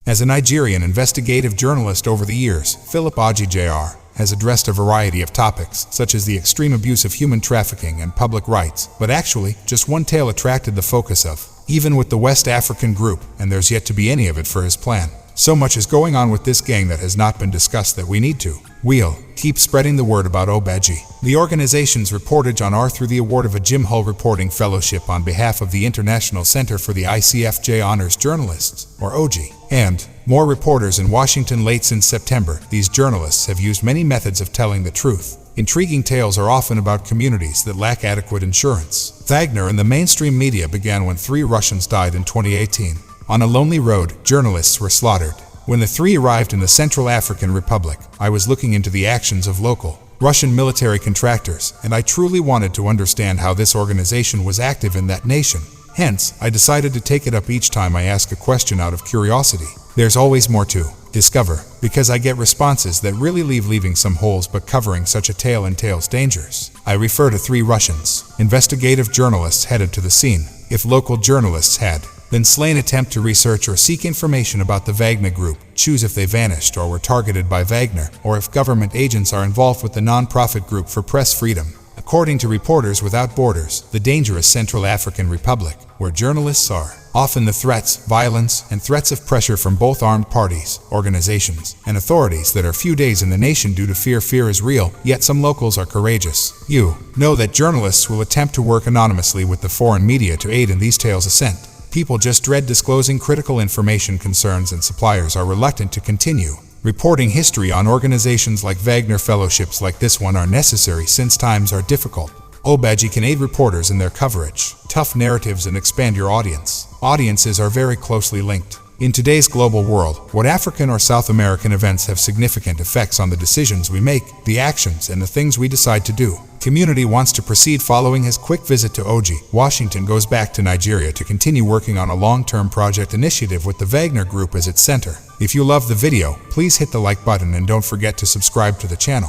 As a Nigerian investigative journalist over the years, Philip Oji Jr. has addressed a variety of topics, such as the extreme abuse of human trafficking and public rights, but actually, just one tale attracted the focus of, even with the West African group, and there's yet to be any of it for his plan. So much is going on with this gang that has not been discussed that we need to. We'll keep spreading the word about Obaji. The organization's reportage on R through the award of a Jim Hull Reporting Fellowship on behalf of the International Center for the ICFJ Honors Journalists, or OG, and more reporters in Washington late since September. These journalists have used many methods of telling the truth. Intriguing tales are often about communities that lack adequate insurance. Wagner and the mainstream media began when 3 Russians died in 2018. On a lonely road, journalists were slaughtered. When the 3 arrived in the Central African Republic, I was looking into the actions of local Russian military contractors, and I truly wanted to understand how this organization was active in that nation. Hence, I decided to take it up each time I ask a question out of curiosity. There's always more to discover, because I get responses that really leaving some holes, but covering such a tale entails dangers. I refer to 3 Russians, investigative journalists headed to the scene. If local journalists had then slain attempt to research or seek information about the Wagner Group, choose if they vanished or were targeted by Wagner, or if government agents are involved with the non-profit group for press freedom. According to Reporters Without Borders, the dangerous Central African Republic, where journalists are often the threats, violence, and threats of pressure from both armed parties, organizations, and authorities that are few days in the nation due to fear. Fear is real, yet some locals are courageous. You know that journalists will attempt to work anonymously with the foreign media to aid in these tales' ascent. People just dread disclosing critical information. Concerns and suppliers are reluctant to continue reporting history on organizations like Wagner. Fellowships like this one are necessary since times are difficult. Obaji can aid reporters in their coverage, tough narratives, and expand your audience. Audiences are very closely linked. In today's global world, what African or South American events have significant effects on the decisions we make, the actions, and the things we decide to do. Community wants to proceed. Following his quick visit to OG, Washington goes back to Nigeria to continue working on a long-term project initiative with the Wagner Group as its center. If you love the video, please hit the like button and don't forget to subscribe to the channel.